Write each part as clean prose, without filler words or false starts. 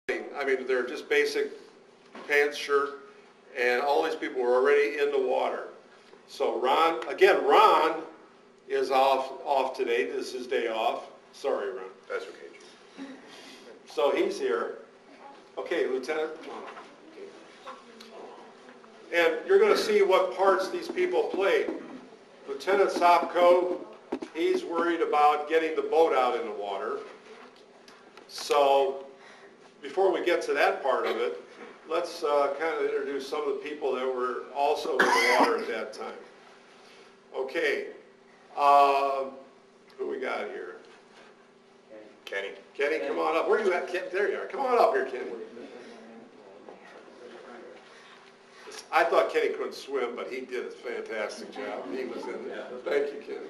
I mean, they're just basic pants, shirt, and all these people were already in the water. So Ron is off today. This is his day off. Sorry, Ron. That's okay. So he's here. Okay, Lieutenant, come on. And you're going to see what parts these people played. Lieutenant Sopko, he's worried about getting the boat out in the water. So before we get to that part of it, let's kind of introduce some of the people that were also in the water at that time. Okay, who we got here? Kenny. Kenny, come on up. Where are you at, Ken? There you are. Come on up here, Kenny. I thought Kenny couldn't swim, but he did a fantastic job. He was in there. Thank you, Kenny.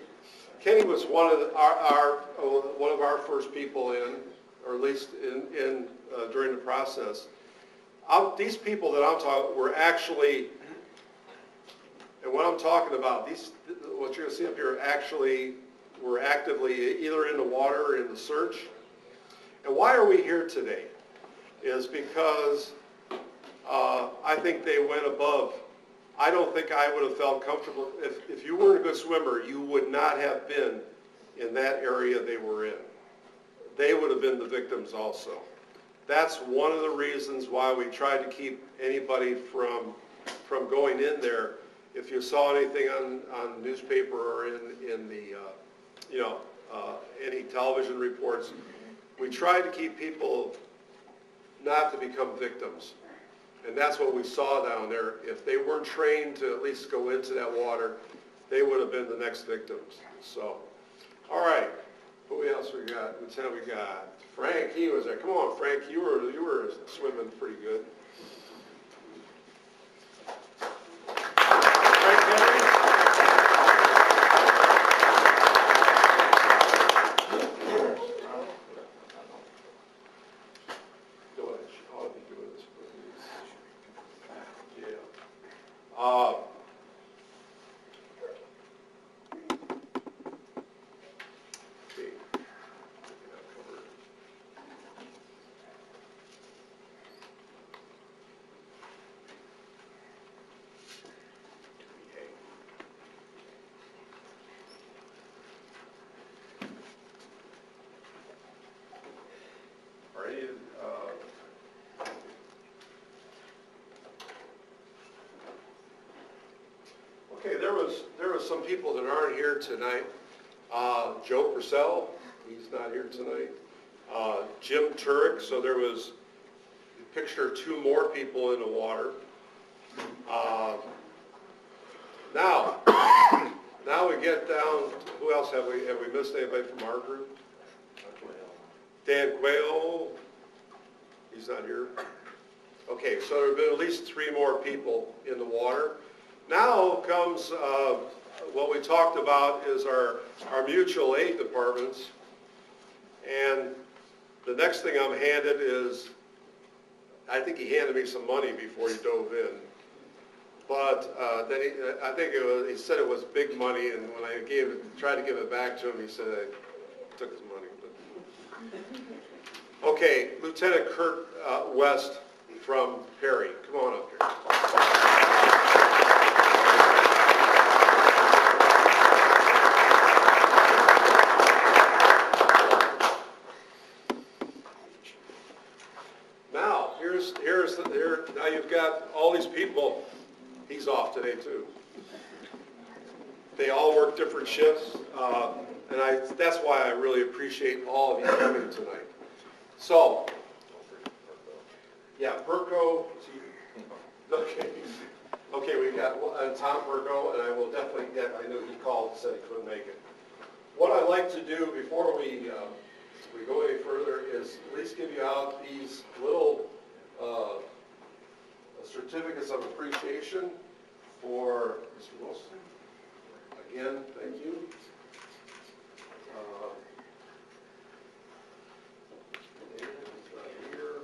Kenny was one of our first people in, or at least in during the process. These people that I'm talking were actually, and what I'm talking about, what you're going to see up here actually were actively either in the water or in the search. And why are we here today? Is because I think they went above. I don't think I would have felt comfortable. If you weren't a good swimmer, you would not have been in that area they were in. They would have been the victims also. That's one of the reasons why we tried to keep anybody from going in there. If you saw anything on newspaper or in the any television reports, we tried to keep people not to become victims. And that's what we saw down there. If they weren't trained to at least go into that water, they would have been the next victims. So, all right. Who else we got? Lieutenant, we got Frank. He was there. Come on, Frank. You were swimming pretty good. Frank Henry. Go ahead. I'll be doing this. Yeah. Okay. Are any okay, there was some people that aren't here tonight. Joe Purcell, he's not here tonight. Jim Turek, so there was a picture of two more people in the water. Now we get down, who else have we missed anybody from our group? Dan Quayle, he's not here. Okay, so there have been at least three more people in the water. Now comes what we talked about is our mutual aid departments. And the next thing I'm handed is, I think he handed me some money before he dove in. But then he said it was big money, and when I tried to give it back to him, he said I took his money. But. Okay, Lieutenant Kurt West from Perry. Come on up here. Now you've got all these people. He's off today too. They all work different shifts, and that's why I really appreciate all of you coming tonight. So, yeah, Perko. Okay, we got Tom Perko, and I will definitely get. I know he called and said he couldn't make it. What I'd like to do before we go any further is at least give you out these little certificates of appreciation for Mr. Wilson. Again, thank you. Right here.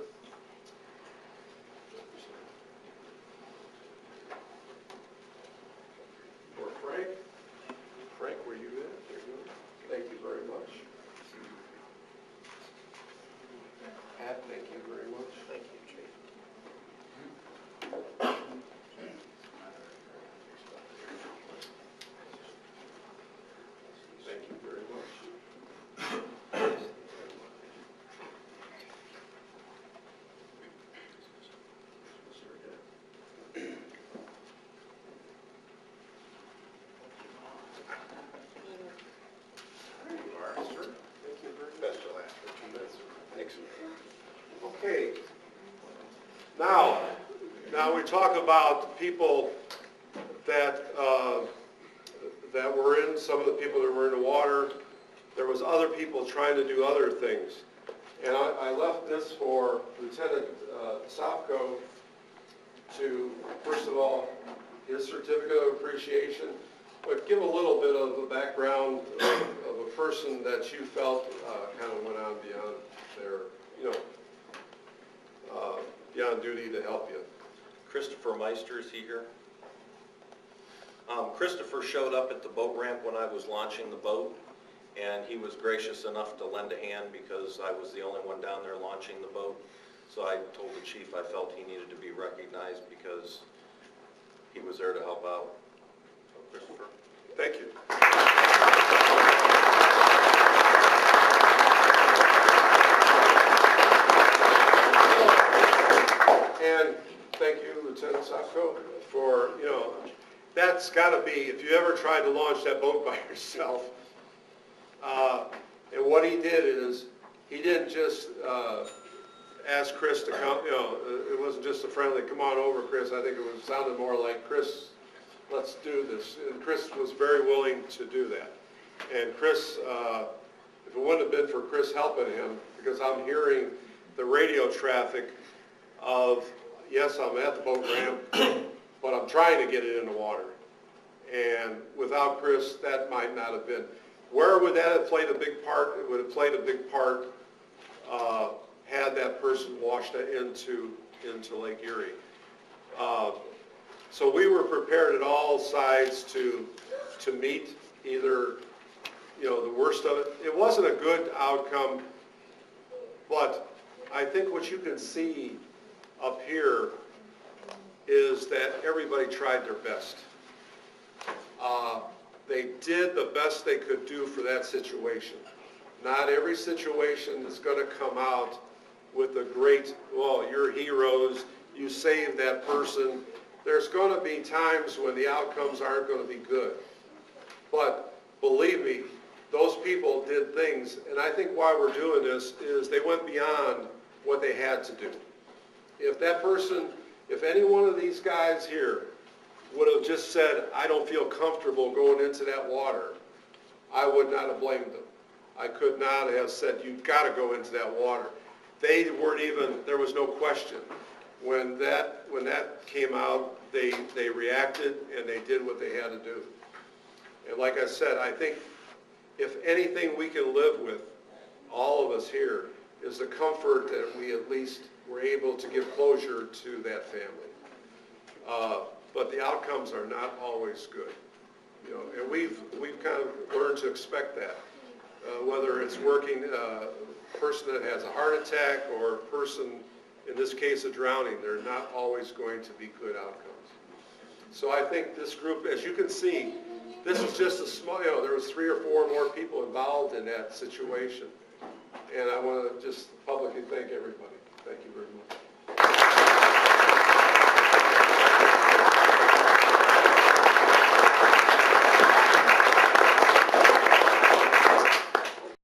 For Frank. Frank, were you there? There you go. Thank you very much. Pat, thank you very much. Okay. Now we talk about people that that were in, some of the people that were in the water. There was other people trying to do other things. And I left this for Lieutenant Sopko to, first of all, his certificate of appreciation, but give a little bit of a background of a person that you felt kind of went on beyond their, beyond duty to help you. Christopher Meister, is he here? Christopher showed up at the boat ramp when I was launching the boat, and he was gracious enough to lend a hand because I was the only one down there launching the boat. So I told the chief I felt he needed to be recognized because he was there to help out. So Christopher. Thank you. And thank you, Lieutenant Sopko, for, that's got to be, if you ever tried to launch that boat by yourself, and what he did is, he didn't just ask Chris to come, it wasn't just a friendly, come on over, Chris. I think it sounded more like, Chris, let's do this. And Chris was very willing to do that. And Chris, if it wouldn't have been for Chris helping him, because I'm hearing the radio traffic of, yes, I'm at the boat ramp, but I'm trying to get it in the water. And without Chris, that might not have been. Where would that have played a big part? It would have played a big part had that person washed into Lake Erie. So we were prepared at all sides to meet either, the worst of it. It wasn't a good outcome, but I think what you can see up here is that everybody tried their best. They did the best they could do for that situation. Not every situation is going to come out with a great, well, you're heroes, you saved that person. There's going to be times when the outcomes aren't going to be good. But believe me, those people did things, and I think why we're doing this is they went beyond what they had to do. If that person, if any one of these guys here would have just said, I don't feel comfortable going into that water, I would not have blamed them. I could not have said, you've got to go into that water. They weren't even, there was no question. When that came out, they reacted and they did what they had to do. And like I said, I think if anything we can live with, all of us here, is the comfort that we at least were able to give closure to that family. But the outcomes are not always good. And we've kind of learned to expect that. Whether it's working a person that has a heart attack or a person, in this case, a drowning, they're not always going to be good outcomes. So I think this group, as you can see, this is just a small, there was 3 or 4 more people involved in that situation. And I want to just publicly thank everybody. Thank you very much.